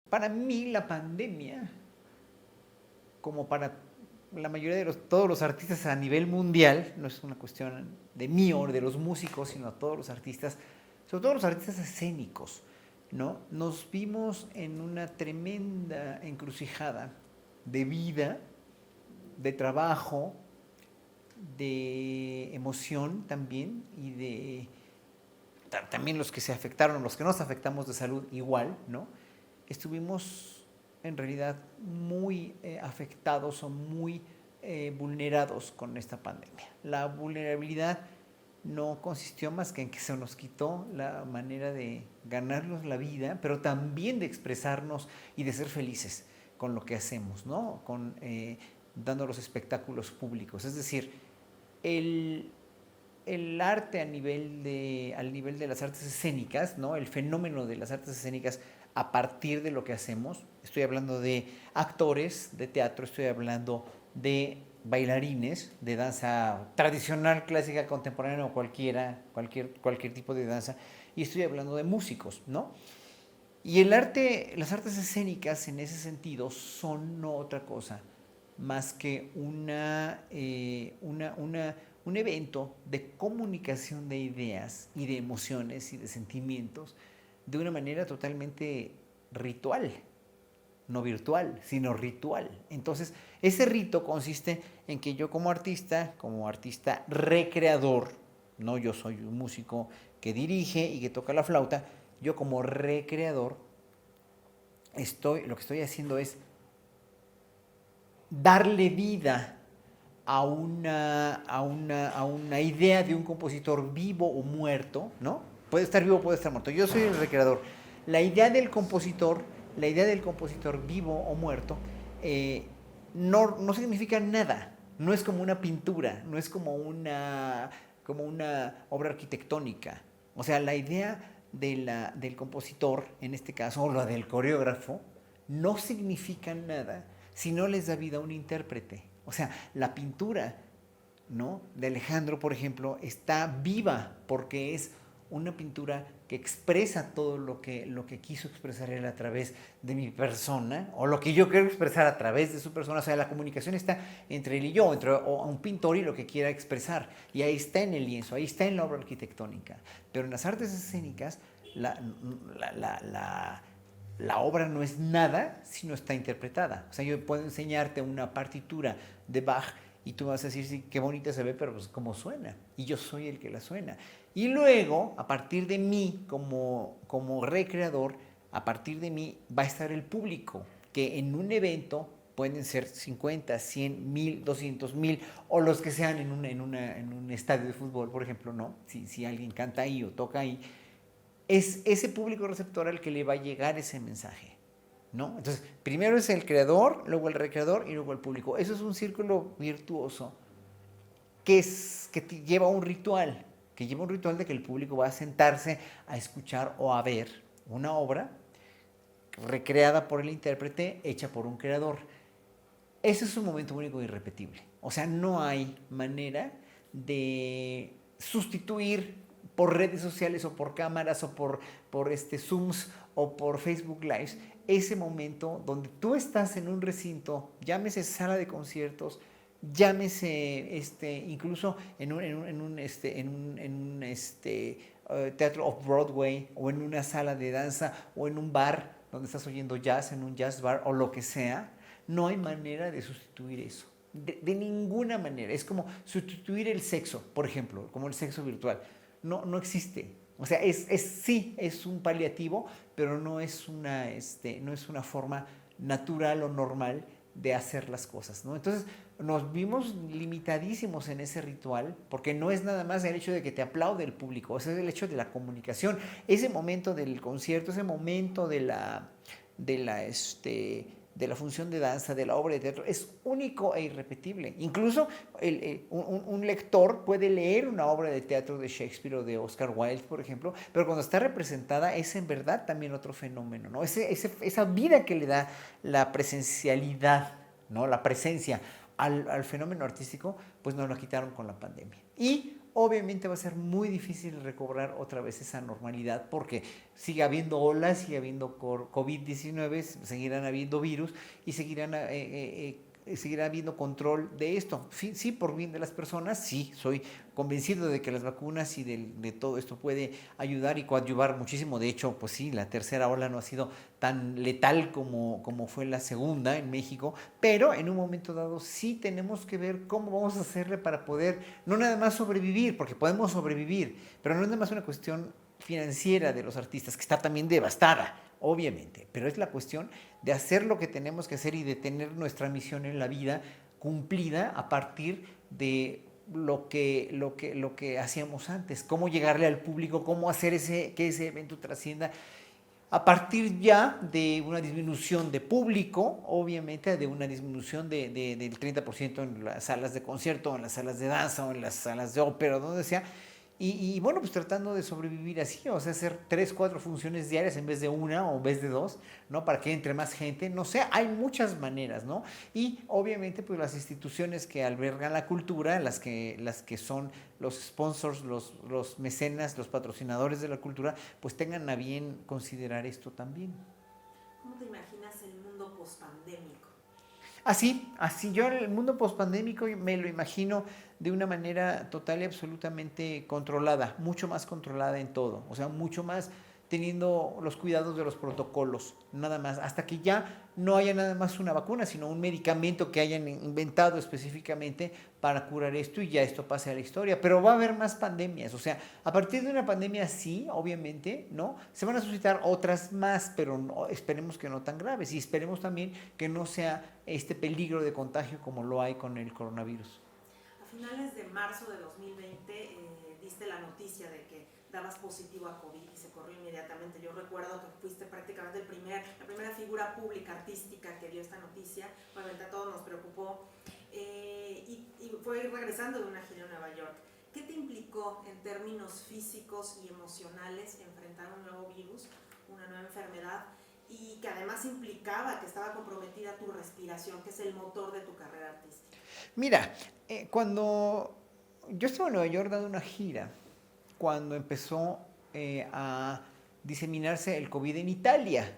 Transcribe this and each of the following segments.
Para mí la pandemia, como para la mayoría de todos los artistas a nivel mundial, no es una cuestión de mí o de los músicos, sino a todos los artistas, sobre todo los artistas escénicos, ¿no? Nos vimos en una tremenda encrucijada de vida, de trabajo, de emoción también y de también los que se afectaron, los que nos afectamos de salud igual, ¿no? Estuvimos en realidad muy afectados o muy vulnerados con esta pandemia. La vulnerabilidad no consistió más que en que se nos quitó la manera de ganarnos la vida, pero también de expresarnos y de ser felices con lo que hacemos, ¿no? Dando los espectáculos públicos. Es decir, el, el arte al nivel de las artes escénicas, ¿no? El fenómeno de las artes escénicas a partir de lo que hacemos. Estoy hablando de actores de teatro, estoy hablando de bailarines de danza tradicional, clásica, contemporánea o cualquier tipo de danza. Y estoy hablando de músicos, ¿no? Y las artes escénicas en ese sentido son no otra cosa más que un evento de comunicación de ideas y de emociones y de sentimientos de una manera totalmente ritual, no virtual, sino ritual. Entonces, ese rito consiste en que yo como artista recreador, no yo soy un músico que dirige y que toca la flauta, yo como recreador lo que estoy haciendo es darle vida a una idea de un compositor vivo o muerto, ¿no? Puede estar vivo, puede estar muerto. Yo soy el recreador. La idea del compositor, la idea del compositor vivo o muerto, no significa nada. No es como una pintura, no es como una obra arquitectónica. O sea, la idea del compositor, en este caso, o la del coreógrafo, no significa nada si no les da vida a un intérprete. O sea, la pintura, ¿no? De Alejandro, por ejemplo, está viva porque es una pintura que expresa todo lo que quiso expresar él a través de mi persona, o lo que yo quiero expresar a través de su persona. O sea, la comunicación está entre él y yo, entre un pintor y lo que quiera expresar. Y ahí está en el lienzo, ahí está en la obra arquitectónica. Pero en las artes escénicas, la, la, la, la la obra no es nada si no está interpretada. O sea, yo puedo enseñarte una partitura de Bach y tú vas a decir, sí, qué bonita se ve, pero pues cómo suena. Y yo soy el que la suena. Y luego, a partir de mí, como recreador, a partir de mí va a estar el público, que en un evento pueden ser 50, 100, 1000, 200,000, o los que sean en un estadio de fútbol, por ejemplo, ¿no? Si alguien canta ahí o toca ahí, es ese público receptor al que le va a llegar ese mensaje, ¿no? Entonces, primero es el creador, luego el recreador y luego el público. Eso es un círculo virtuoso que lleva que lleva un ritual de que el público va a sentarse a escuchar o a ver una obra recreada por el intérprete, hecha por un creador. Ese es un momento único e irrepetible. O sea, no hay manera de sustituir por redes sociales o por cámaras o por Zooms o por Facebook Lives ese momento donde tú estás en un recinto, llámese sala de conciertos, llámese incluso teatro off Broadway o en una sala de danza o en un bar donde estás oyendo jazz, en un jazz bar o lo que sea. No hay manera de sustituir eso. De ninguna manera. Es como sustituir el sexo, por ejemplo, como el sexo virtual. No existe. O sea, sí, es un paliativo, pero no es no es una forma natural o normal de hacer las cosas, ¿no? Entonces nos vimos limitadísimos en ese ritual, porque no es nada más el hecho de que te aplaude el público, o sea, es el hecho de la comunicación, ese momento del concierto, ese momento de la, de la función de danza, de la obra de teatro, es único e irrepetible. Incluso un lector puede leer una obra de teatro de Shakespeare o de Oscar Wilde, por ejemplo, pero cuando está representada es en verdad también otro fenómeno, ¿no? Esa vida que le da la presencialidad, ¿no? La presencia al fenómeno artístico, pues nos lo quitaron con la pandemia. Y obviamente va a ser muy difícil recobrar otra vez esa normalidad porque sigue habiendo olas, sigue habiendo COVID-19, seguirán habiendo virus y seguirá habiendo control de esto. Sí, por bien de las personas, sí, soy convencido de que las vacunas y de todo esto puede ayudar y coadyuvar muchísimo. De hecho, pues sí, la tercera ola no ha sido tan letal como fue la segunda en México, pero en un momento dado sí tenemos que ver cómo vamos a hacerle para poder no nada más sobrevivir, porque podemos sobrevivir, pero no es nada más una cuestión financiera de los artistas, que está también devastada, obviamente, pero es la cuestión de hacer lo que tenemos que hacer y de tener nuestra misión en la vida cumplida a partir de lo que hacíamos antes, cómo llegarle al público, cómo hacer que ese evento trascienda a partir ya de una disminución de público, obviamente de una disminución del 30% en las salas de concierto, en las salas de danza o en las salas de ópera, donde sea, bueno, pues tratando de sobrevivir así, o sea, hacer 3, 4 funciones diarias en vez de una o en vez de 2, ¿no? Para que entre más gente, no sé, hay muchas maneras, ¿no? Y obviamente, pues las instituciones que albergan la cultura, las que son los sponsors, los mecenas, los patrocinadores de la cultura, pues tengan a bien considerar esto también. ¿Cómo te imaginas el mundo pospandémico? Así yo el mundo pospandémico me lo imagino de una manera total y absolutamente controlada, mucho más controlada en todo, o sea, mucho más teniendo los cuidados de los protocolos, nada más, hasta que ya no haya nada más una vacuna, sino un medicamento que hayan inventado específicamente para curar esto y ya esto pase a la historia. Pero va a haber más pandemias, o sea, a partir de una pandemia sí, obviamente, ¿no? Se van a suscitar otras más, pero no, esperemos que no tan graves y esperemos también que no sea este peligro de contagio como lo hay con el coronavirus. A finales de marzo de 2020 diste la noticia de que dabas positivo a COVID y se corrió inmediatamente. Yo recuerdo que fuiste prácticamente la primera figura pública artística que dio esta noticia. Obviamente a todos nos preocupó y fue regresando de una gira a Nueva York. ¿Qué te implicó en términos físicos y emocionales enfrentar un nuevo virus, una nueva enfermedad y que además implicaba que estaba comprometida tu respiración, que es el motor de tu carrera artística? Mira, cuando yo estaba en Nueva York dando una gira, cuando empezó a diseminarse el COVID en Italia.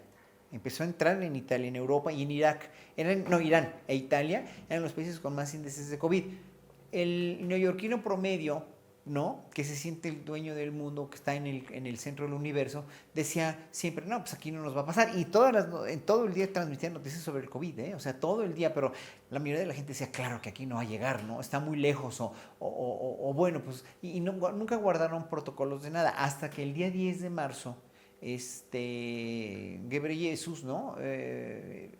Empezó a entrar en Italia, en Europa y en Irak. Irán e Italia eran los países con más índices de COVID. El neoyorquino promedio, ¿no? Que se siente el dueño del mundo, que está en el centro del universo, decía siempre, no, pues aquí no nos va a pasar. Y en todo el día transmitían noticias sobre el COVID, ¿eh? O sea, todo el día, pero la mayoría de la gente decía, claro que aquí no va a llegar, ¿no? Está muy lejos, o bueno, pues, y nunca guardaron protocolos de nada, hasta que el día 10 de marzo, Ghebreyesus, ¿no?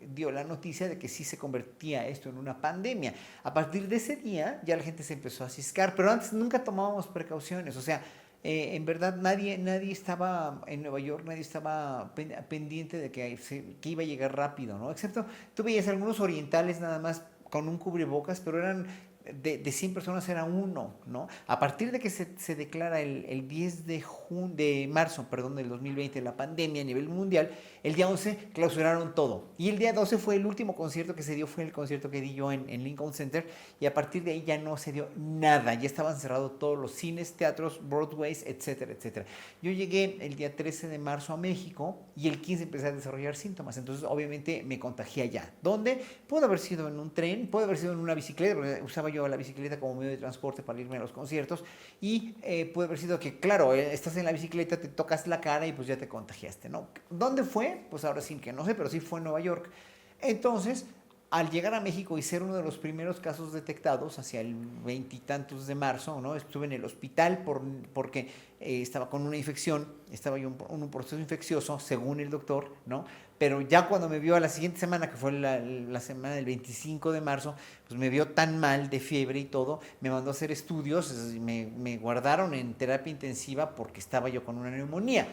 Dio la noticia de que sí se convertía esto en una pandemia. A partir de ese día ya la gente se empezó a ciscar, pero antes nunca tomábamos precauciones, o sea, en verdad nadie estaba en Nueva York, nadie estaba pendiente de que iba a llegar rápido, ¿no? Excepto, tú veías algunos orientales nada más con un cubrebocas, pero eran de 100 personas era uno, ¿no? A partir de que se declara el 10 de marzo, perdón, del 2020, la pandemia a nivel mundial, el día 11 clausuraron todo. Y el día 12 fue el último concierto que se dio, fue el concierto que di yo en Lincoln Center, y a partir de ahí ya no se dio nada, ya estaban cerrados todos los cines, teatros, Broadways, etcétera, etcétera. Yo llegué el día 13 de marzo a México y el 15 empecé a desarrollar síntomas, entonces obviamente me contagié allá. ¿Dónde? Pudo haber sido en un tren, pudo haber sido en una bicicleta, porque usaba yo la bicicleta como medio de transporte para irme a los conciertos, y puede haber sido que, claro, estás en la bicicleta, te tocas la cara y pues ya te contagiaste, ¿no? ¿Dónde fue? Pues ahora sí que no sé, pero sí fue en Nueva York. Entonces, al llegar a México y ser uno de los primeros casos detectados hacia el veintitantos de marzo, ¿no? Estuve en el hospital porque estaba con una infección, estaba yo en un proceso infeccioso, según el doctor, ¿no? Pero ya cuando me vio a la siguiente semana, que fue la semana del 25 de marzo, pues me vio tan mal de fiebre y todo, me mandó a hacer estudios, me guardaron en terapia intensiva porque estaba yo con una neumonía.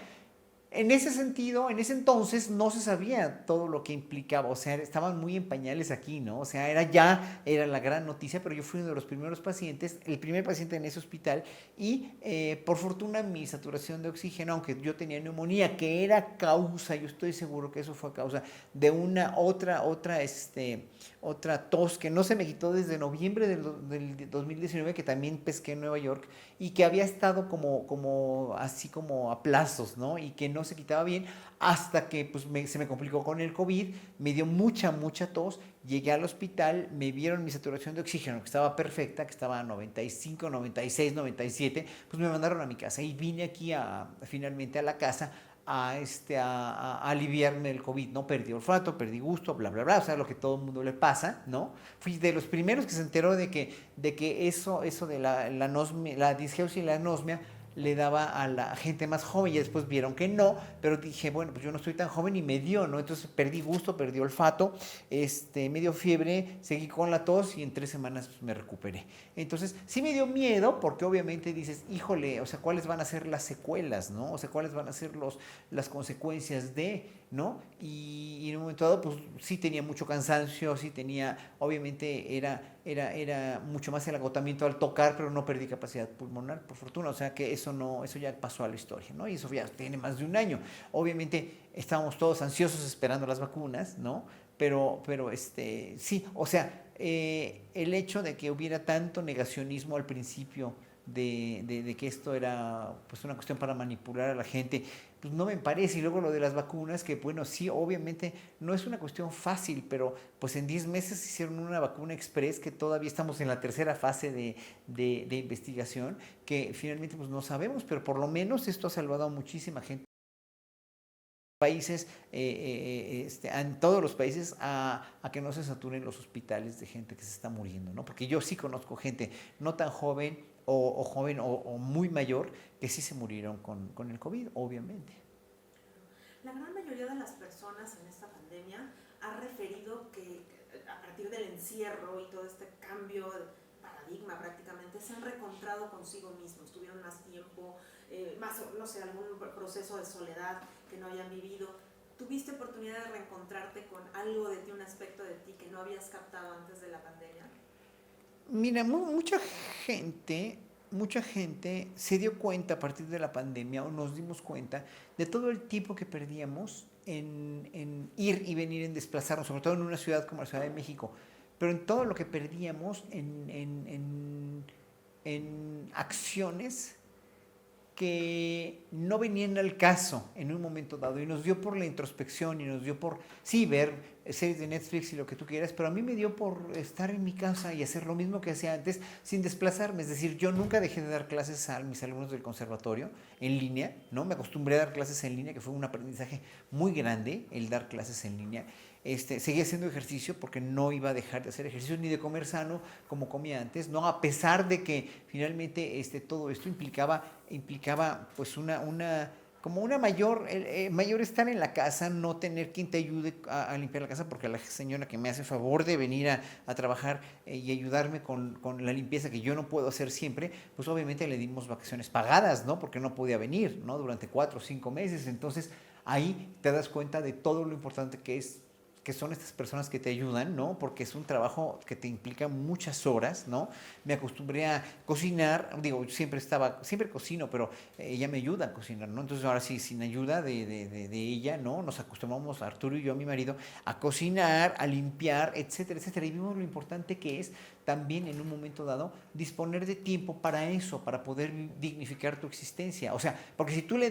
en ese sentido, en ese entonces no se sabía todo lo que implicaba, o sea, estaban muy en pañales aquí, ¿no? O sea, era la gran noticia, pero yo fui uno de los primeros pacientes, el primer paciente en ese hospital, y por fortuna mi saturación de oxígeno, aunque yo tenía neumonía, que era causa, yo estoy seguro que eso fue causa de una otra tos que no se me quitó desde noviembre del 2019, que también pesqué en Nueva York, y que había estado así como a plazos, ¿no? Y que no se quitaba bien hasta que pues, se me complicó con el COVID, me dio mucha tos, llegué al hospital, me vieron mi saturación de oxígeno, que estaba perfecta, que estaba a 95, 96, 97, pues me mandaron a mi casa y vine aquí finalmente a la casa a aliviarme del COVID, ¿no? Perdí olfato, perdí gusto, bla, bla, bla, o sea, lo que todo el mundo le pasa, ¿no? Fui de los primeros que se enteró de que eso de la disgeusia y la anosmia le daba a la gente más joven y después vieron que no, pero dije, bueno, pues yo no estoy tan joven y me dio, ¿no? Entonces perdí gusto, perdí olfato, me dio fiebre, seguí con la tos y en 3 semanas pues, me recuperé. Entonces sí me dio miedo porque obviamente dices, híjole, o sea, ¿cuáles van a ser las secuelas, no? O sea, ¿cuáles van a ser las consecuencias de, ¿no? Y en un momento dado, pues sí tenía mucho cansancio, sí tenía, obviamente era mucho más el agotamiento al tocar, pero no perdí capacidad pulmonar, por fortuna, o sea que eso ya pasó a la historia, ¿no? Y eso ya tiene más de un año. Obviamente estábamos todos ansiosos esperando las vacunas, ¿no? Pero sí, o sea, el hecho de que hubiera tanto negacionismo al principio de que esto era pues una cuestión para manipular a la gente, pues no me parece. Y luego lo de las vacunas, que bueno, sí, obviamente no es una cuestión fácil, pero pues en 10 meses hicieron una vacuna express que todavía estamos en la tercera fase de investigación, que finalmente pues no sabemos, pero por lo menos esto ha salvado a muchísima gente países, en todos los países, a que no se saturen los hospitales de gente que se está muriendo, ¿no? Porque yo sí conozco gente no tan joven o joven o muy mayor que sí se murieron con el COVID, obviamente. La gran mayoría de las personas en esta pandemia ha referido que a partir del encierro y todo este cambio de paradigma prácticamente se han reencontrado consigo mismos, tuvieron más tiempo, más, no sé, algún proceso de soledad que no habían vivido. ¿Tuviste oportunidad de reencontrarte con algo de ti, un aspecto de ti que no habías captado antes de la pandemia? Mira, mucha gente se dio cuenta a partir de la pandemia, o nos dimos cuenta de todo el tiempo que perdíamos en ir y venir, en desplazarnos, sobre todo en una ciudad como la Ciudad de México, pero en todo lo que perdíamos en acciones que no venían al caso en un momento dado, y nos dio por la introspección y nos dio por, sí, ver series de Netflix y lo que tú quieras, pero a mí me dio por estar en mi casa y hacer lo mismo que hacía antes sin desplazarme. Es decir, yo nunca dejé de dar clases a mis alumnos del conservatorio en línea, ¿no? Me acostumbré a dar clases en línea, que fue un aprendizaje muy grande el dar clases en línea. Seguía haciendo ejercicio porque no iba a dejar de hacer ejercicio ni de comer sano como comía antes, ¿no? A pesar de que finalmente todo esto implicaba pues como una mayor estar en la casa, no tener quien te ayude a limpiar la casa, porque la señora que me hace favor de venir a trabajar y ayudarme con la limpieza que yo no puedo hacer siempre, pues obviamente le dimos vacaciones pagadas, ¿no? Porque no podía venir, ¿no? Durante 4 o 5 meses. Entonces ahí te das cuenta de todo lo importante que son estas personas que te ayudan, ¿no? Porque es un trabajo que te implica muchas horas, ¿no? Me acostumbré a cocinar, digo, siempre cocino, pero ella me ayuda a cocinar, ¿no? Entonces ahora sí, sin ayuda de ella, ¿no? Nos acostumbramos, Arturo y yo, mi marido, a cocinar, a limpiar, etcétera, etcétera. Y vimos lo importante que es también en un momento dado disponer de tiempo para eso, para poder dignificar tu existencia. O sea, porque si tú le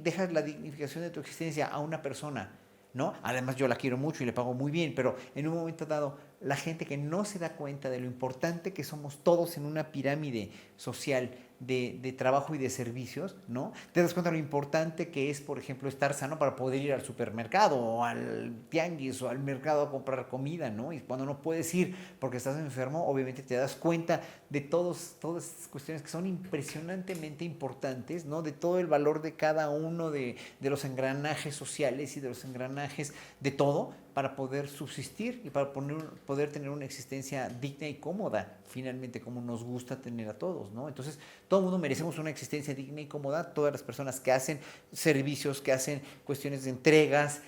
dejas la dignificación de tu existencia a una persona, ¿no? Además yo la quiero mucho y le pago muy bien, pero en un momento dado la gente que no se da cuenta de lo importante que somos todos en una pirámide social de trabajo y de servicios, ¿no? Te das cuenta de lo importante que es, por ejemplo, estar sano para poder ir al supermercado o al tianguis o al mercado a comprar comida, ¿no? Y cuando no puedes ir porque estás enfermo, obviamente te das cuenta de todas estas cuestiones que son impresionantemente importantes, ¿no? De todo el valor de cada uno de los engranajes sociales y de los engranajes de todo, para poder subsistir y para poder tener una existencia digna y cómoda, finalmente, como nos gusta tener a todos, ¿no? Entonces, todo el mundo merecemos una existencia digna y cómoda, todas las personas que hacen servicios, que hacen cuestiones de entregas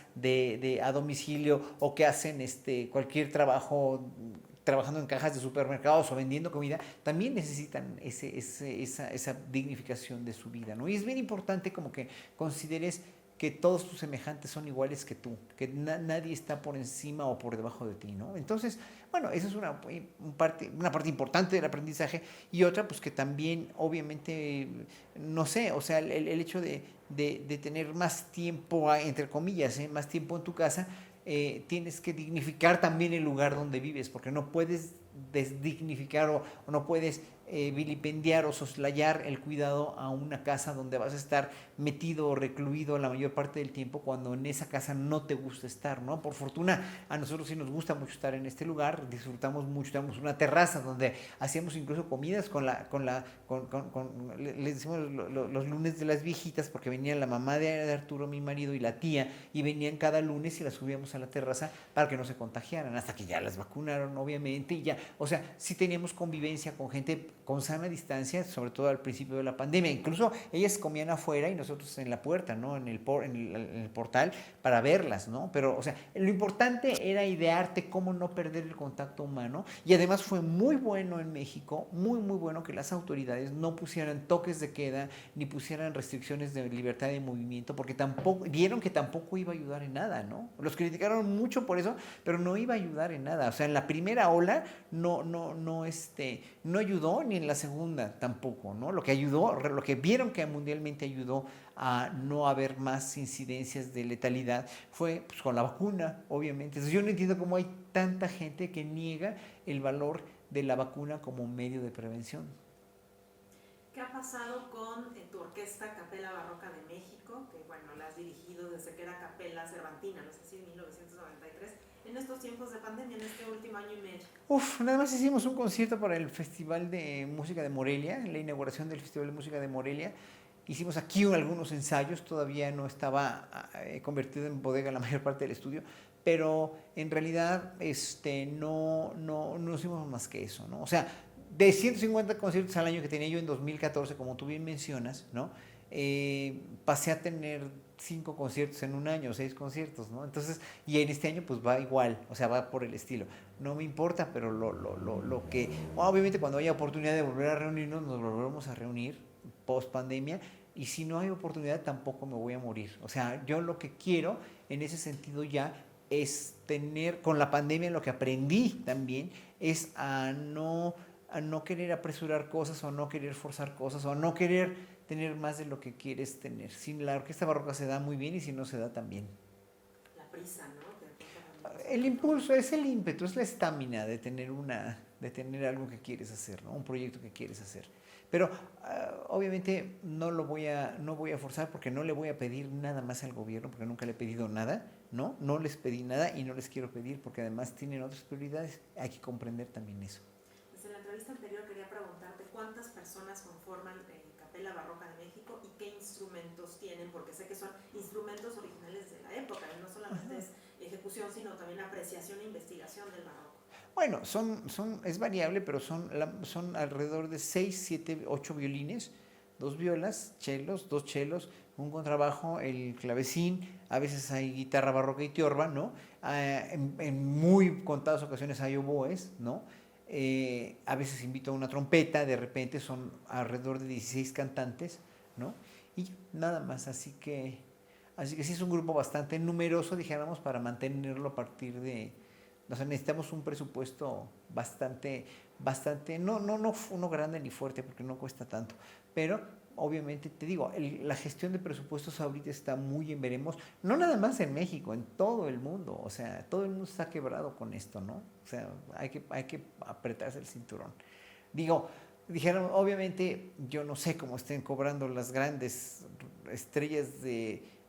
a domicilio o que hacen cualquier trabajo trabajando en cajas de supermercados o vendiendo comida, también necesitan esa dignificación de su vida, ¿no? Y es bien importante como que consideres que todos tus semejantes son iguales que tú, que nadie está por encima o por debajo de ti, ¿no? Entonces, bueno, esa es una parte importante del aprendizaje, y otra, pues que también, obviamente, no sé, o sea, el hecho de tener más tiempo, entre comillas, más tiempo en tu casa, tienes que dignificar también el lugar donde vives, porque no puedes desdignificar o no puedes vilipendiar o soslayar el cuidado a una casa donde vas a estar metido o recluido la mayor parte del tiempo, cuando en esa casa no te gusta estar, ¿no? Por fortuna, a nosotros sí nos gusta mucho estar en este lugar, disfrutamos mucho, tenemos una terraza donde hacíamos incluso comidas les decimos los lunes de las viejitas, porque venía la mamá de Arturo, mi marido, y la tía, y venían cada lunes y las subíamos a la terraza para que no se contagiaran, hasta que ya las vacunaron, obviamente, y ya, o sea, sí teníamos convivencia con gente con sana distancia, sobre todo al principio de la pandemia. Incluso ellas comían afuera y nosotros en la puerta, ¿no? En el portal, para verlas, ¿no? Pero, o sea, lo importante era idearte cómo no perder el contacto humano, y además fue muy bueno en México, muy, muy bueno, que las autoridades no pusieran toques de queda ni pusieran restricciones de libertad de movimiento, porque vieron que tampoco iba a ayudar en nada, ¿no? Los criticaron mucho por eso, pero no iba a ayudar en nada. O sea, en la primera ola no ayudó, ni en la segunda tampoco, ¿no? Lo que vieron que mundialmente ayudó a no haber más incidencias de letalidad fue, pues, con la vacuna, obviamente. Entonces, yo no entiendo cómo hay tanta gente que niega el valor de la vacuna como medio de prevención. ¿Qué ha pasado con tu orquesta Capella Barroca de México? Que bueno, la has dirigido desde que era Capella Cervantina, no sé si en 1993, en estos tiempos de pandemia, en este último año y medio. Nada más hicimos un concierto para el Festival de Música de Morelia, la inauguración del Festival de Música de Morelia. Hicimos aquí algunos ensayos, todavía no estaba convertido en bodega la mayor parte del estudio, pero en realidad no hicimos más que eso, ¿no? O sea, de 150 conciertos al año que tenía yo en 2014, como tú bien mencionas, ¿no? Pasé a tener 5 conciertos en un año, 6 conciertos, ¿no? Entonces, y en este año pues va igual, o sea, va por el estilo. No me importa, pero lo que, obviamente, cuando haya oportunidad de volver a reunirnos, nos volveremos a reunir post pandemia, y si no hay oportunidad tampoco me voy a morir. O sea, yo lo que quiero en ese sentido ya es tener, con la pandemia lo que aprendí también es a no querer apresurar cosas, o no querer forzar cosas, o no querer tener más de lo que quieres tener. Si la orquesta barroca se da muy bien, y si no se da también. La prisa, ¿no? El impulso es el ímpetu, es la estamina de tener algo que quieres hacer, ¿no? Un proyecto que quieres hacer. Pero obviamente no voy a forzar, porque no le voy a pedir nada más al gobierno, porque nunca le he pedido nada, ¿no? No les pedí nada y no les quiero pedir, porque además tienen otras prioridades. Hay que comprender también eso. Pues en la entrevista anterior quería preguntarte cuántas personas conforman Capella Barroca de México y qué instrumentos tienen, porque sé que son instrumentos originales de la época, y no solamente es ejecución, sino también apreciación e investigación del barroco. Bueno, es variable, pero son alrededor de 6, 7, 8 violines, 2 violas, chelos, 2 chelos, un contrabajo, el clavecín, a veces hay guitarra barroca y tiorba, ¿no? En muy contadas ocasiones hay oboes, ¿no? A veces invito a una trompeta, de repente son alrededor de 16 cantantes, ¿no? Y nada más, así que sí es un grupo bastante numeroso, dijéramos, para mantenerlo a partir de... O sea, necesitamos un presupuesto bastante, no uno grande ni fuerte, porque no cuesta tanto, pero obviamente, te digo, la gestión de presupuestos ahorita está muy en veremos, no nada más en México, en todo el mundo. O sea, todo el mundo está quebrado con esto, ¿no? O sea, hay que apretarse el cinturón. Dijeron, obviamente, yo no sé cómo estén cobrando las grandes estrellas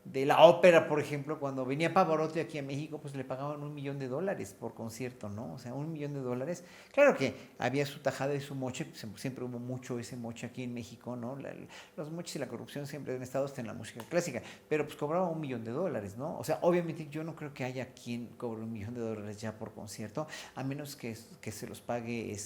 de la ópera, por ejemplo, cuando venía Pavarotti aquí a México, pues le pagaban $1,000,000 por concierto, ¿no? O sea, $1,000,000. Claro que había su tajada y su moche, pues, siempre hubo mucho ese moche aquí en México, ¿no? Los moches y la corrupción siempre han estado hasta en la música clásica, pero pues cobraba $1,000,000, ¿no? O sea, obviamente yo no creo que haya quien cobre $1,000,000 ya por concierto, a menos que se los pague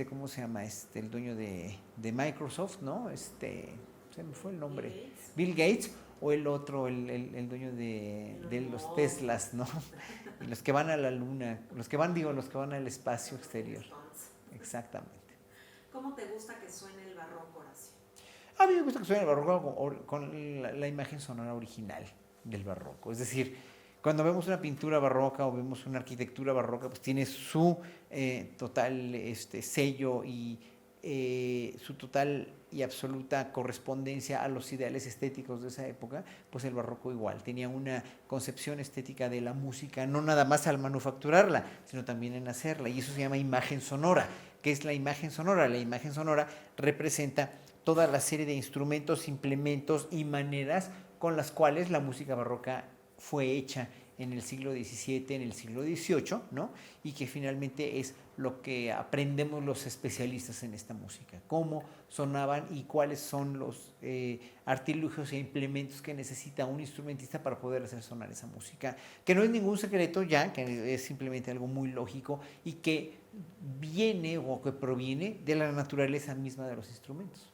¿cómo se llama? El dueño de Microsoft, ¿no? Se me fue el nombre. Bill Gates o el otro, el dueño de los Teslas, ¿no? Y los que van a la luna, los que van al espacio exterior. Exactamente. ¿Cómo te gusta que suene el barroco, Horacio? A mí me gusta que suene el barroco con la imagen sonora original del barroco. Es decir, cuando vemos una pintura barroca o vemos una arquitectura barroca, pues tiene su total sello y su total y absoluta correspondencia a los ideales estéticos de esa época. Pues el barroco igual, tenía una concepción estética de la música, no nada más al manufacturarla, sino también en hacerla, y eso se llama imagen sonora. ¿Qué es la imagen sonora? La imagen sonora representa toda la serie de instrumentos, implementos y maneras con las cuales la música barroca fue hecha en el siglo XVII, en el siglo XVIII, ¿no? Y que finalmente es lo que aprendemos los especialistas en esta música, cómo sonaban y cuáles son los artilugios e implementos que necesita un instrumentista para poder hacer sonar esa música, que no es ningún secreto ya, que es simplemente algo muy lógico y que viene o que proviene de la naturaleza misma de los instrumentos.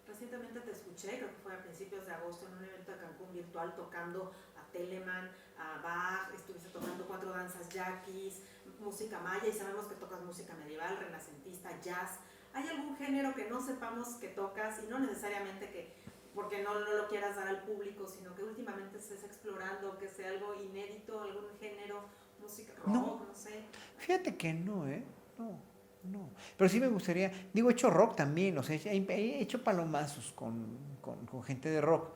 Recientemente te escuché, creo que fue a principios de agosto, en un evento de Cancún virtual tocando a Telemann, a Bach, estuviste tocando 4 danzas yaquis, música maya, y sabemos que tocas música medieval, renacentista, jazz. ¿Hay algún género que no sepamos que tocas, y no necesariamente porque no lo quieras dar al público, sino que últimamente estés explorando, que sea algo inédito, algún género, música rock, no sé? Fíjate que no, no. Pero sí me gustaría, he hecho rock también, o sea, he hecho palomazos con gente de rock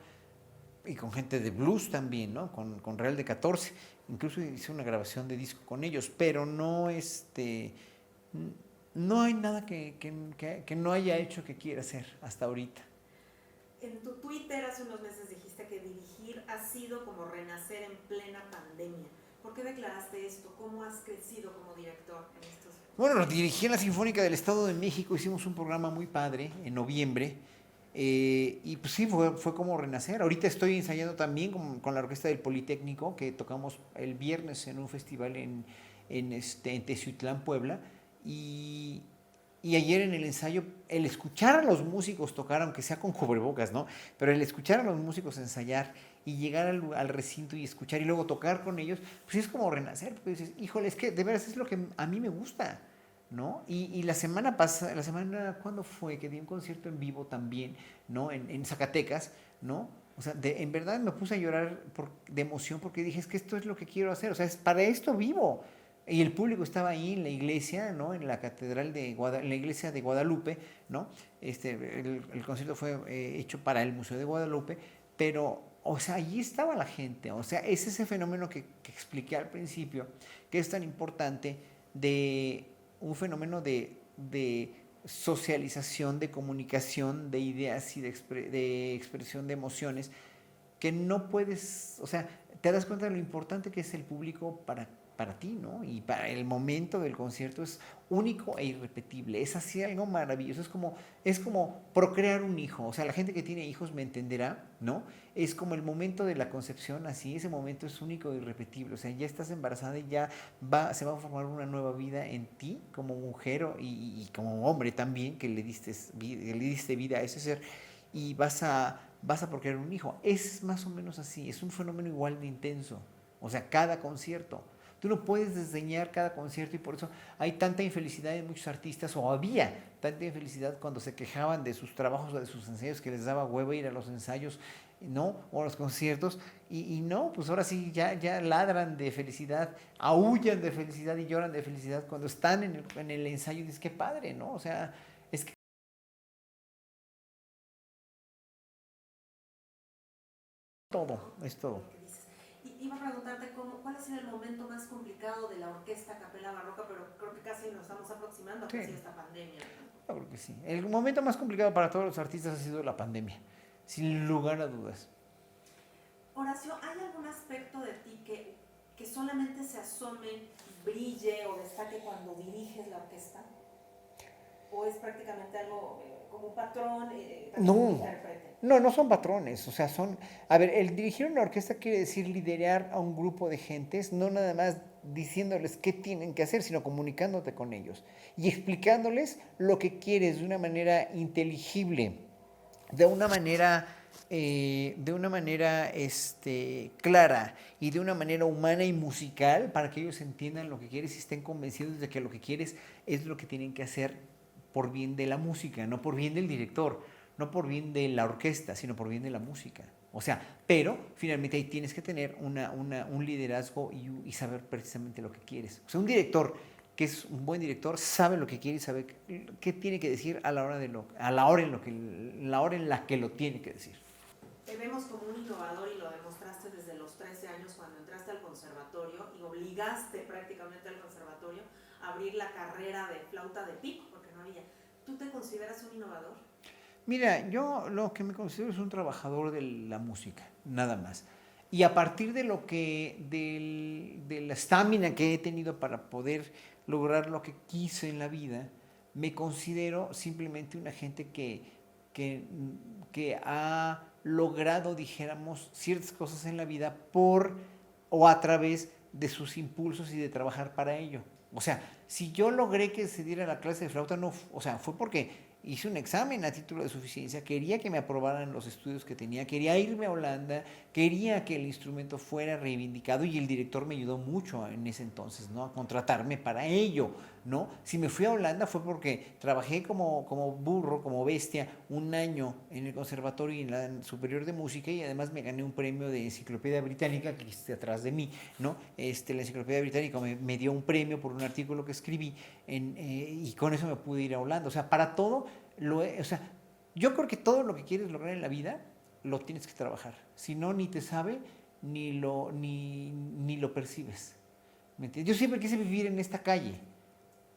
y con gente de blues también, ¿no? Con Real de 14. Incluso hice una grabación de disco con ellos, pero no, no hay nada que no haya hecho que quiera hacer hasta ahorita. En tu Twitter hace unos meses dijiste que dirigir ha sido como renacer en plena pandemia. ¿Por qué declaraste esto? ¿Cómo has crecido como director en estos? Bueno, dirigí en la Sinfónica del Estado de México, hicimos un programa muy padre en noviembre, y pues sí, fue como renacer. Ahorita estoy ensayando también con la Orquesta del Politécnico, que tocamos el viernes en un festival en Teciutlán, Puebla, y ayer en el ensayo, el escuchar a los músicos tocar, aunque sea con cubrebocas, ¿no? Pero el escuchar a los músicos ensayar y llegar al recinto y escuchar y luego tocar con ellos, pues es como renacer, porque dices, híjole, es que de veras es lo que a mí me gusta, ¿no? Y la semana pasada, ¿cuándo fue? Que di un concierto en vivo también, ¿no? En Zacatecas, ¿no? O sea, en verdad me puse a llorar de emoción porque dije, es que esto es lo que quiero hacer, o sea, para esto vivo. Y el público estaba ahí en la iglesia, ¿no? En la catedral en la iglesia de Guadalupe, ¿no? El concierto fue hecho para el Museo de Guadalupe, pero, o sea, allí estaba la gente, o sea, es ese fenómeno que expliqué al principio, que es tan importante, de un fenómeno de socialización, de comunicación, de ideas y de expresión de emociones, que no puedes, o sea, te das cuenta de lo importante que es el público para ti, ¿no? Y para el momento del concierto es único e irrepetible, es así algo maravilloso, es como procrear un hijo, o sea, la gente que tiene hijos me entenderá, ¿no? Es como el momento de la concepción, así, ese momento es único e irrepetible, o sea, ya estás embarazada y ya se va a formar una nueva vida en ti, como mujer y como hombre también, que le diste vida a ese ser, y vas a procrear un hijo. Es más o menos así, es un fenómeno igual de intenso, o sea, cada concierto. Tú no puedes desdeñar cada concierto, y por eso hay tanta infelicidad en muchos artistas, o había tanta infelicidad cuando se quejaban de sus trabajos o de sus ensayos, que les daba hueva ir a los ensayos, ¿no? O a los conciertos, y no, pues ahora sí ya ladran de felicidad, aúllan de felicidad y lloran de felicidad cuando están en el ensayo y dices, qué padre, ¿no? O sea, es que es todo. Iba a preguntarte cuál ha sido el momento más complicado de la orquesta Capella Barroca, pero creo que casi nos estamos aproximando a casi esta pandemia, ¿no? Yo creo que sí. El momento más complicado para todos los artistas ha sido la pandemia, sin lugar a dudas. Horacio, ¿hay algún aspecto de ti que solamente se asome, brille o destaque cuando diriges la orquesta? ¿O es prácticamente algo como un patrón para que No, interprete? no son patrones, o sea, son... A ver, el dirigir una orquesta quiere decir liderar a un grupo de gentes, no nada más diciéndoles qué tienen que hacer, sino comunicándote con ellos y explicándoles lo que quieres de una manera inteligible, de una manera clara y de una manera humana y musical para que ellos entiendan lo que quieres y estén convencidos de que lo que quieres es lo que tienen que hacer por bien de la música, no por bien del director, no por bien de la orquesta, sino por bien de la música. O sea, pero finalmente ahí tienes que tener un liderazgo y saber precisamente lo que quieres. O sea, un director que es un buen director sabe lo que quiere y sabe qué tiene que decir a la hora la hora en la que lo tiene que decir. Te vemos como un innovador y lo demostraste desde los 13 años cuando entraste al conservatorio y obligaste prácticamente al conservatorio a abrir la carrera de flauta de pico, porque no había. ¿Tú te consideras un innovador? Mira, yo lo que me considero es un trabajador de la música, nada más. Y a partir de la estamina que he tenido para poder lograr lo que quise en la vida, me considero simplemente una gente que, que ha logrado, dijéramos, ciertas cosas en la vida por o a través de sus impulsos y de trabajar para ello. O sea, si yo logré que se diera la clase de flauta, no, o sea, fue porque hice un examen a título de suficiencia, quería que me aprobaran los estudios que tenía, quería irme a Holanda, quería que el instrumento fuera reivindicado y el director me ayudó mucho en ese entonces, ¿no? A contratarme para ello, ¿no? Si me fui a Holanda fue porque trabajé como burro, como bestia, un año en el conservatorio y en la superior de música y además me gané un premio de enciclopedia británica que está atrás de mí, ¿no? La enciclopedia británica me dio un premio por un artículo que escribí y con eso me pude ir a Holanda. O sea, para todo, o sea, yo creo que todo lo que quieres lograr en la vida lo tienes que trabajar. Si no, ni te sabe, ni lo percibes. ¿Me entiendes? Yo siempre quise vivir en esta calle.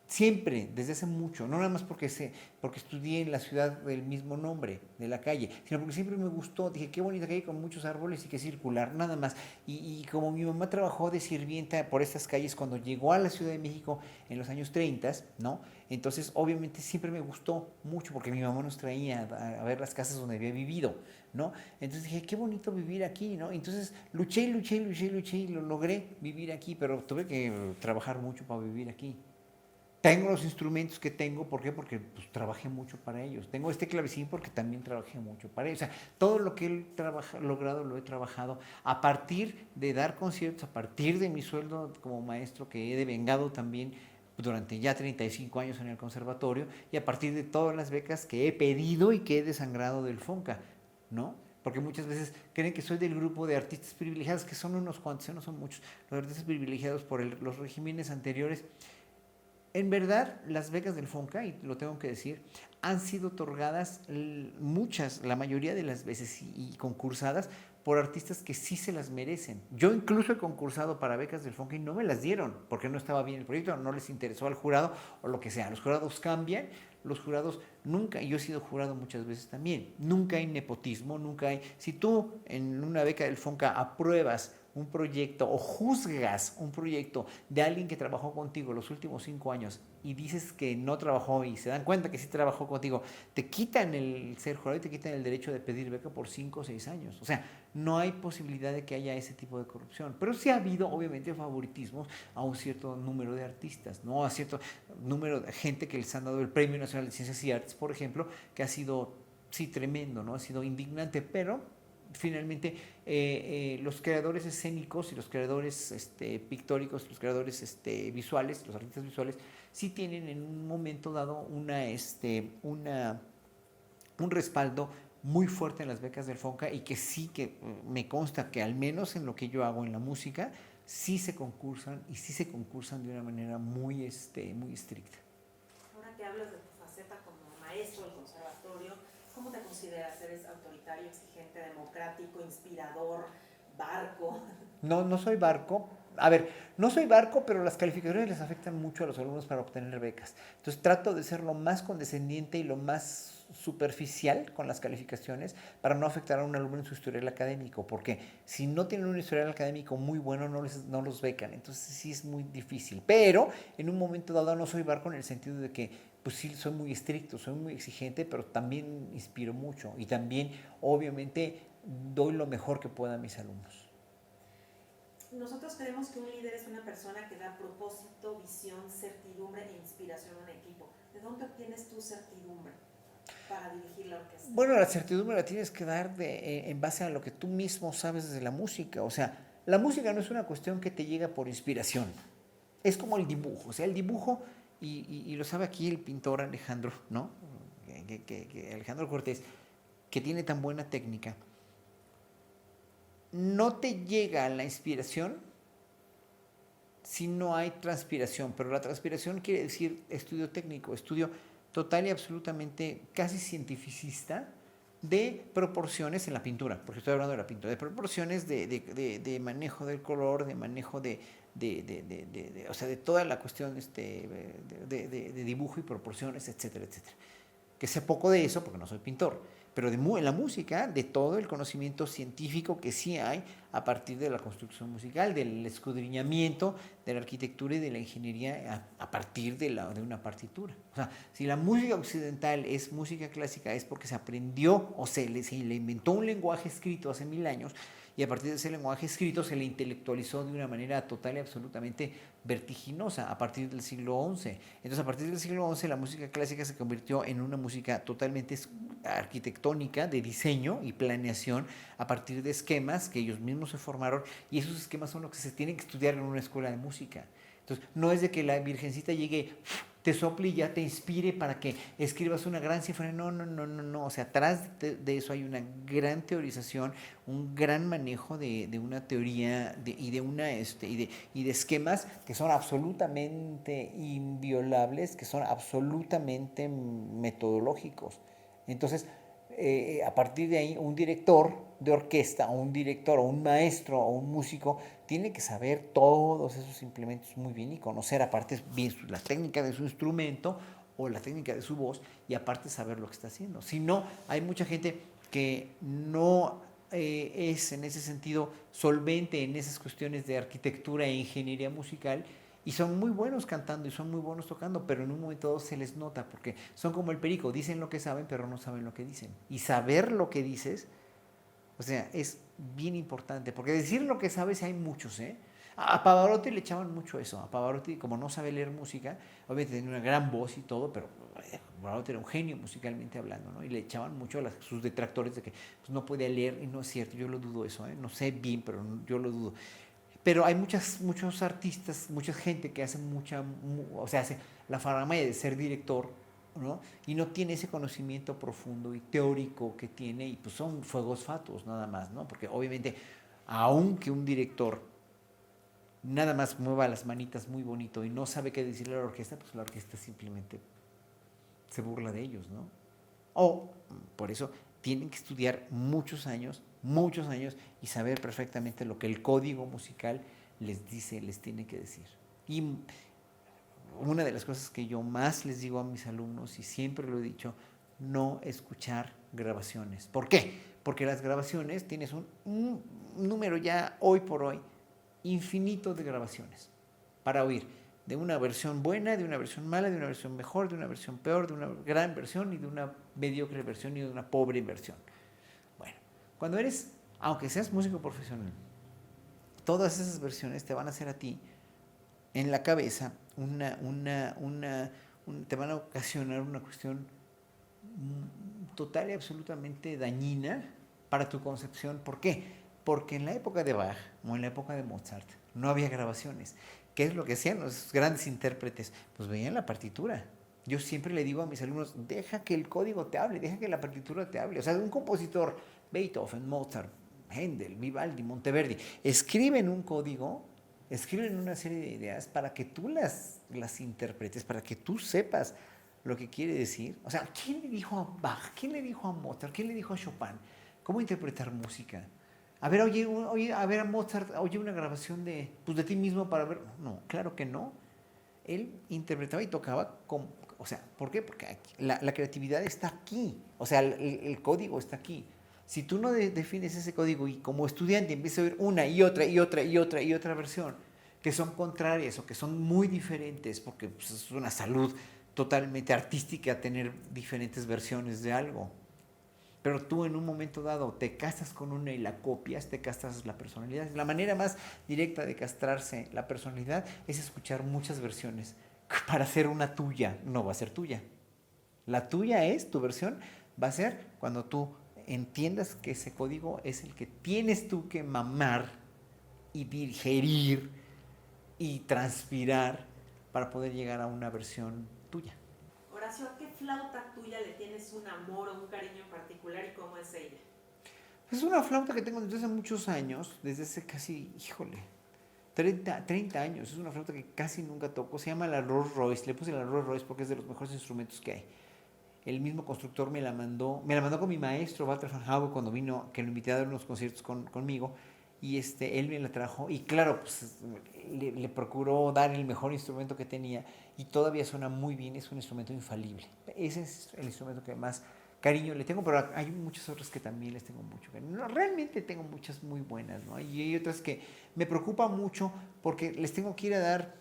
Siempre, desde hace mucho, no nada más porque estudié en la ciudad del mismo nombre, de la calle, sino porque siempre me gustó, dije, qué bonita calle con muchos árboles y que circular, nada más. Y como mi mamá trabajó de sirvienta por estas calles cuando llegó a la Ciudad de México en los años 30, ¿no? Entonces, obviamente, siempre me gustó mucho porque mi mamá nos traía a ver las casas donde había vivido, ¿no? Entonces dije, qué bonito vivir aquí, ¿no? Entonces luché y lo logré vivir aquí, pero tuve que trabajar mucho para vivir aquí. Tengo los instrumentos que tengo, ¿por qué? Porque pues, trabajé mucho para ellos. Tengo este clavecín porque también trabajé mucho para ellos. O sea, todo lo que he logrado lo he trabajado a partir de dar conciertos, a partir de mi sueldo como maestro que he devengado también durante ya 35 años en el conservatorio y a partir de todas las becas que he pedido y que he desangrado del FONCA, ¿no? Porque muchas veces creen que soy del grupo de artistas privilegiados, que son unos cuantos, no son muchos, los artistas privilegiados por los regímenes anteriores. En verdad, las becas del FONCA, y lo tengo que decir, han sido otorgadas muchas, la mayoría de las veces y concursadas por artistas que sí se las merecen. Yo incluso he concursado para becas del FONCA y no me las dieron porque no estaba bien el proyecto, no les interesó al jurado o lo que sea. Los jurados cambian, los jurados nunca, y yo he sido jurado muchas veces también, nunca hay nepotismo, nunca hay... Si tú en una beca del FONCA apruebas un proyecto o juzgas un proyecto de alguien que trabajó contigo los últimos 5 años y dices que no trabajó y se dan cuenta que sí trabajó contigo, te quitan el ser jurado y te quitan el derecho de pedir beca por 5 o 6 años. O sea, no hay posibilidad de que haya ese tipo de corrupción. Pero sí ha habido, obviamente, favoritismos a un cierto número de artistas, ¿no? A cierto número de gente que les han dado el Premio Nacional de Ciencias y Artes, por ejemplo, que ha sido, sí, tremendo, ¿no? Ha sido indignante, pero finalmente los creadores escénicos y los creadores pictóricos, los creadores visuales, los artistas visuales, sí tienen en un momento dado un respaldo muy fuerte en las becas del FONCA y que sí que me consta que al menos en lo que yo hago en la música, sí se concursan y sí se concursan de una manera muy estricta. Ahora que hablas de tu faceta como maestro del conservatorio, ¿cómo te consideras? ¿Eres autoritario, exigente, democrático, inspirador, barco? No soy barco. A ver, no soy barco, pero las calificaciones les afectan mucho a los alumnos para obtener becas. Entonces trato de ser lo más condescendiente y lo más superficial con las calificaciones para no afectar a un alumno en su historial académico, porque si no tienen un historial académico muy bueno no los becan, entonces sí es muy difícil. Pero en un momento dado no soy barco en el sentido de que pues sí soy muy estricto, soy muy exigente, pero también inspiro mucho y también obviamente doy lo mejor que pueda a mis alumnos. Nosotros creemos que un líder es una persona que da propósito, visión, certidumbre e inspiración a un equipo. ¿De dónde obtienes tu certidumbre para dirigir la orquesta? Bueno, la certidumbre la tienes que dar en base a lo que tú mismo sabes desde la música. O sea, la música no es una cuestión que te llega por inspiración. Es como el dibujo. O sea, el dibujo, y lo sabe aquí el pintor Alejandro, ¿no? Alejandro Cortés, que tiene tan buena técnica. No te llega la inspiración si no hay transpiración, pero la transpiración quiere decir estudio técnico, estudio total y absolutamente casi cientificista de proporciones en la pintura, porque estoy hablando de la pintura, de proporciones de manejo del color, de manejo o sea, de toda la cuestión de dibujo y proporciones, etcétera, etcétera. Que sé poco de eso porque no soy pintor, pero en la música, de todo el conocimiento científico que sí hay a partir de la construcción musical, del escudriñamiento de la arquitectura y de la ingeniería a partir de una partitura. O sea, si la música occidental es música clásica es porque se aprendió o se le inventó un lenguaje escrito hace 1000 años y a partir de ese lenguaje escrito se le intelectualizó de una manera total y absolutamente vertiginosa a partir del siglo XI. Entonces, a partir del siglo XI, la música clásica se convirtió en una música totalmente arquitectónica, de diseño y planeación a partir de esquemas que ellos mismos se formaron, y esos esquemas son los que se tienen que estudiar en una escuela de música. Entonces, no es de que la virgencita llegue, te sople y ya te inspire para que escribas una gran sinfonía. No. O sea, atrás de eso hay una gran teorización, un gran manejo de una teoría y de esquemas que son absolutamente inviolables, que son absolutamente metodológicos. Entonces, a partir de ahí, un director de orquesta, o un director, o un maestro, o un músico, tiene que saber todos esos implementos muy bien y conocer aparte bien la técnica de su instrumento o la técnica de su voz, y aparte saber lo que está haciendo. Si no, hay mucha gente que no es en ese sentido solvente en esas cuestiones de arquitectura e ingeniería musical, y son muy buenos cantando y son muy buenos tocando, pero en un momento dado se les nota, porque son como el perico, dicen lo que saben, pero no saben lo que dicen. Y saber lo que dices, o sea, es bien importante, porque decir lo que sabes hay muchos, ¿eh? A Pavarotti le echaban mucho eso. A Pavarotti, como no sabe leer música, obviamente tenía una gran voz y todo, pero Pavarotti era un genio musicalmente hablando, ¿no? Y le echaban mucho a sus detractores de que pues, no podía leer, y no es cierto, yo lo dudo eso, ¿eh? No sé bien, pero yo lo dudo. Pero hay muchos artistas, mucha gente que hace o sea, hace la faramaya de ser director, ¿no? Y no tiene ese conocimiento profundo y teórico que tiene, y pues son fuegos fatuos nada más, ¿no? Porque obviamente, aunque un director nada más mueva las manitas muy bonito y no sabe qué decirle a la orquesta, pues la orquesta simplemente se burla de ellos, ¿no? O, por eso, tienen que estudiar muchos años y saber perfectamente lo que el código musical les dice, les tiene que decir. Y una de las cosas que yo más les digo a mis alumnos, y siempre lo he dicho, no escuchar grabaciones. ¿Por qué? Porque las grabaciones, tienes un número ya hoy por hoy infinito de grabaciones para oír, de una versión buena, de una versión mala, de una versión mejor, de una versión peor, de una gran versión y de una mediocre versión y de una pobre versión. Bueno, cuando eres, aunque seas músico profesional, todas esas versiones te van a hacer a ti en la cabeza te van a ocasionar una cuestión total y absolutamente dañina para tu concepción. ¿Por qué? Porque en la época de Bach o en la época de Mozart no había grabaciones. ¿Qué es lo que hacían los grandes intérpretes? Pues veían la partitura. Yo siempre le digo a mis alumnos, deja que el código te hable, deja que la partitura te hable. O sea, un compositor, Beethoven, Mozart, Händel, Vivaldi, Monteverdi, escriben un código, escriben una serie de ideas para que tú las interpretes, para que tú sepas lo que quiere decir. O sea, ¿quién le dijo a Bach? ¿Quién le dijo a Mozart? ¿Quién le dijo a Chopin? ¿Cómo interpretar música? A ver, oye, a ver a Mozart, oye una grabación de ti mismo para ver. No, claro que no. Él interpretaba y tocaba O sea, ¿por qué? Porque la creatividad está aquí, o sea, el código está aquí. Si tú no defines ese código y como estudiante empiezas a oír una y otra y otra y otra y otra versión que son contrarias o que son muy diferentes, porque pues, es una salud totalmente artística tener diferentes versiones de algo. Pero tú en un momento dado te casas con una y la copias, te castras la personalidad. La manera más directa de castrarse la personalidad es escuchar muchas versiones para hacer una tuya. No va a ser tuya. La tuya es, tu versión va a ser cuando tú entiendas que ese código es el que tienes tú que mamar y digerir y transpirar para poder llegar a una versión tuya. Horacio, ¿a qué flauta tuya le tienes un amor o un cariño en particular y cómo es ella? Es una flauta que tengo desde hace muchos años, desde hace casi, híjole, 30 años. Es una flauta que casi nunca toco. Se llama la Rolls Royce. Le puse la Rolls Royce porque es de los mejores instrumentos que hay. El mismo constructor me la mandó con mi maestro Walter van Hauwe cuando vino, que lo invité a dar unos conciertos conmigo, y él me la trajo, y claro, pues le procuró dar el mejor instrumento que tenía, y todavía suena muy bien, es un instrumento infalible. Ese es el instrumento que más cariño le tengo, pero hay muchos otros que también les tengo mucho cariño. No, realmente tengo muchas muy buenas, ¿no? Y hay otras que me preocupa mucho porque les tengo que ir a dar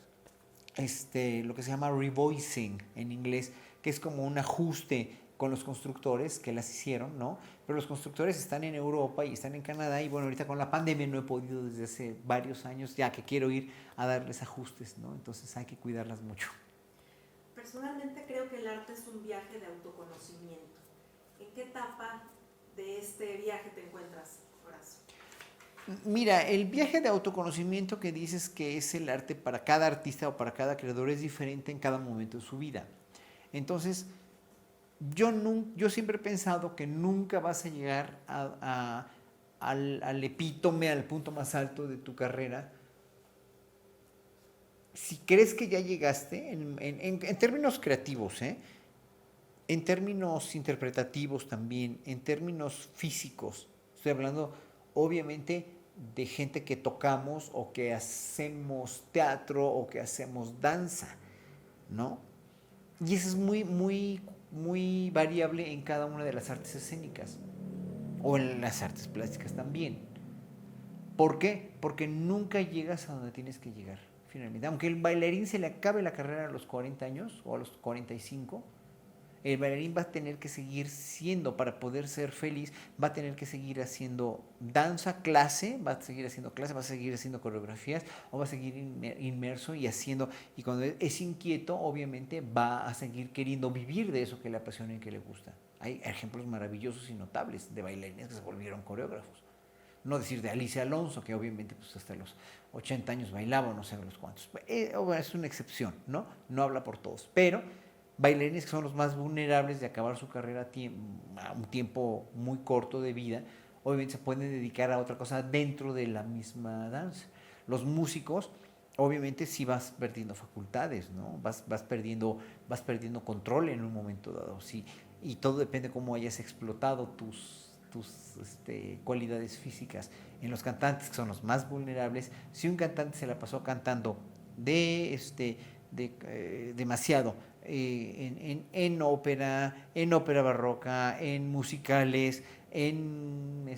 lo que se llama revoicing en inglés, que es como un ajuste con los constructores que las hicieron, ¿no? Pero los constructores están en Europa y están en Canadá, y bueno, ahorita con la pandemia no he podido desde hace varios años, ya que quiero ir a darles ajustes, ¿no? Entonces hay que cuidarlas mucho. Personalmente creo que el arte es un viaje de autoconocimiento. ¿En qué etapa de este viaje te encuentras, Horacio? Mira, el viaje de autoconocimiento que dices que es el arte para cada artista o para cada creador es diferente en cada momento de su vida. Entonces, yo siempre he pensado que nunca vas a llegar al epítome, al punto más alto de tu carrera. Si crees que ya llegaste, en términos creativos, en términos interpretativos también, en términos físicos, estoy hablando obviamente de gente que tocamos o que hacemos teatro o que hacemos danza, ¿no? Y eso es muy variable en cada una de las artes escénicas o en las artes plásticas también. ¿Por qué? Porque nunca llegas a donde tienes que llegar, finalmente. Aunque el bailarín se le acabe la carrera a los 40 años o a los 45, el bailarín va a tener que seguir siendo, para poder ser feliz, va a tener que seguir haciendo danza, va a seguir haciendo coreografías, o va a seguir inmerso y haciendo, y cuando es inquieto, obviamente va a seguir queriendo vivir de eso que le apasiona y que le gusta. Hay ejemplos maravillosos y notables de bailarines que se volvieron coreógrafos. No decir de Alicia Alonso, que obviamente pues, hasta los 80 años bailaba, no sé los cuántos. Es una excepción, ¿no? No habla por todos, pero bailarines que son los más vulnerables de acabar su carrera a un tiempo muy corto de vida, obviamente se pueden dedicar a otra cosa dentro de la misma danza. Los músicos, obviamente sí vas perdiendo facultades, ¿no? Vas perdiendo control en un momento dado, sí, y todo depende de cómo hayas explotado tus cualidades físicas. En los cantantes, que son los más vulnerables, si un cantante se la pasó cantando demasiado en ópera barroca, en musicales, en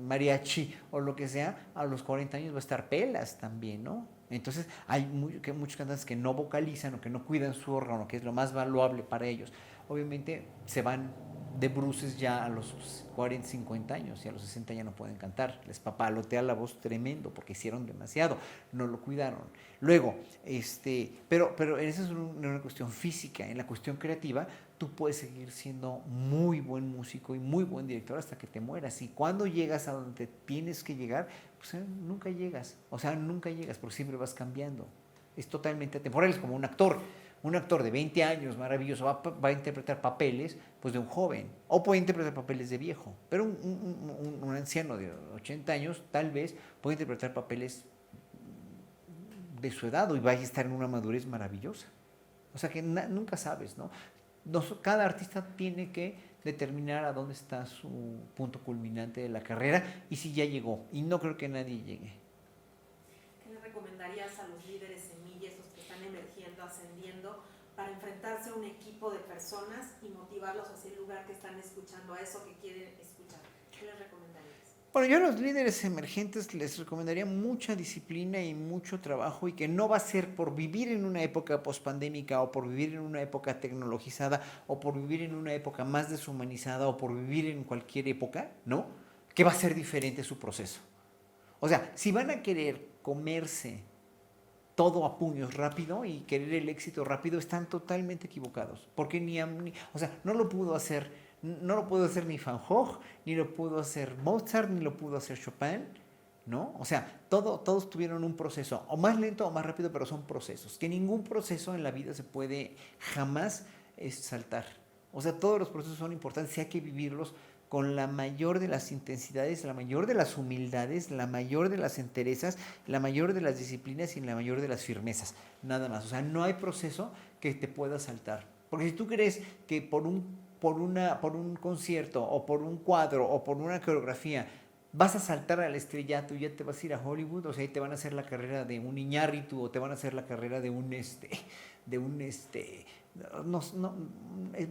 mariachi o lo que sea, a los 40 años va a estar pelas también, ¿no? Entonces hay muchos cantantes que no vocalizan o que no cuidan su órgano, que es lo más valuable para ellos. Obviamente se van de bruces ya a los 40, 50 años, y a los 60 ya no pueden cantar. Les papalotea la voz tremendo porque hicieron demasiado, no lo cuidaron. Luego, pero esa es una cuestión física. En la cuestión creativa, tú puedes seguir siendo muy buen músico y muy buen director hasta que te mueras. Y cuando llegas a donde tienes que llegar, pues nunca llegas. O sea, nunca llegas porque siempre vas cambiando. Es totalmente atemporal, es como un actor. Un actor de 20 años maravilloso va a interpretar papeles pues, de un joven, o puede interpretar papeles de viejo, pero un anciano de 80 años tal vez puede interpretar papeles de su edad y va a estar en una madurez maravillosa. O sea que nunca sabes, ¿no? Cada artista tiene que determinar a dónde está su punto culminante de la carrera y si ya llegó, y no creo que nadie llegue. ¿Qué le recomendarías a los líderes semillas, los que están emergiendo, ascendiendo, para enfrentarse a un equipo de personas y motivarlos hacia el lugar que están escuchando, a eso que quieren escuchar? ¿Qué les recomendarías? Bueno, yo a los líderes emergentes les recomendaría mucha disciplina y mucho trabajo, y que no va a ser por vivir en una época pospandémica o por vivir en una época tecnologizada o por vivir en una época más deshumanizada o por vivir en cualquier época, ¿no? Que va a ser diferente su proceso. O sea, si van a querer comerse todo a puños rápido y querer el éxito rápido, están totalmente equivocados. Porque o sea, no lo pudo hacer ni Van Gogh, ni lo pudo hacer Mozart, ni lo pudo hacer Chopin, ¿no? O sea, todos tuvieron un proceso, o más lento o más rápido, pero son procesos. Que ningún proceso en la vida se puede jamás saltar. O sea, todos los procesos son importantes y hay que vivirlos con la mayor de las intensidades, la mayor de las humildades, la mayor de las enterezas, la mayor de las disciplinas y la mayor de las firmezas. Nada más. O sea, no hay proceso que te pueda saltar. Porque si tú crees que por un concierto o por un cuadro o por una coreografía vas a saltar al estrellato y ya te vas a ir a Hollywood, o sea, ahí te van a hacer la carrera de un Iñárritu o te van a hacer la carrera de un no,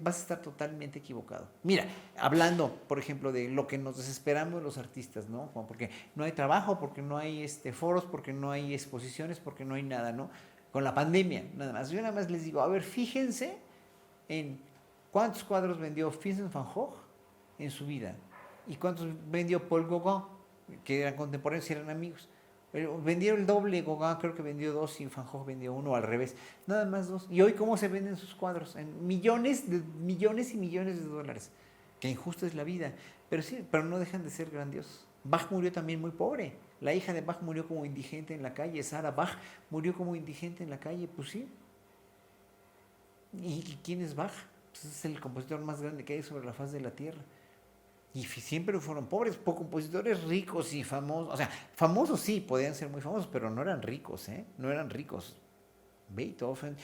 vas a estar totalmente equivocado. Mira, hablando, por ejemplo, de lo que nos desesperamos los artistas, ¿no? Porque no hay trabajo, porque no hay foros, porque no hay exposiciones, porque no hay nada, ¿no? Con la pandemia, nada más. Yo nada más les digo, a ver, fíjense en cuántos cuadros vendió Vincent van Gogh en su vida y cuántos vendió Paul Gauguin, que eran contemporáneos y eran amigos. Pero vendieron el doble. Gauguin creo que vendió 2 y Van Gogh vendió 1, al revés, nada más 2. Y hoy, ¿cómo se venden sus cuadros? En millones y millones de dólares. Qué injusta es la vida, pero sí, pero no dejan de ser grandiosos. Bach murió también muy pobre. La hija de Bach murió como indigente en la calle. Sarah Bach murió como indigente en la calle, pues sí. ¿Y quién es Bach? Pues es el compositor más grande que hay sobre la faz de la tierra. Y siempre fueron pobres, compositores ricos y famosos. O sea, famosos sí, podían ser muy famosos, pero no eran ricos, ¿eh? No eran ricos. Beethoven,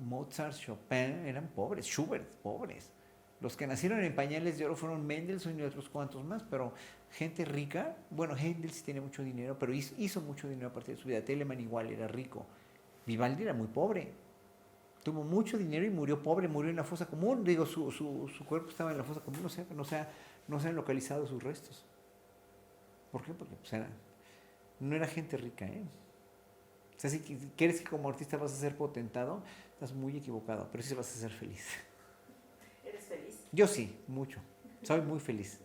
Mozart, Chopin eran pobres, Schubert, pobres. Los que nacieron en pañales de oro fueron Mendelssohn y otros cuantos más, pero gente rica, bueno, Händel sí tiene mucho dinero, pero hizo mucho dinero a partir de su vida. Telemann igual era rico. Vivaldi era muy pobre. Tuvo mucho dinero y murió pobre, murió en la fosa común. Digo, su cuerpo estaba en la fosa común, no se han localizado sus restos. ¿Por qué? Porque pues, no era gente rica, ¿eh? O sea, si quieres que como artista vas a ser potentado, estás muy equivocado, pero sí vas a ser feliz. ¿Eres feliz? Yo sí, mucho. Soy muy feliz.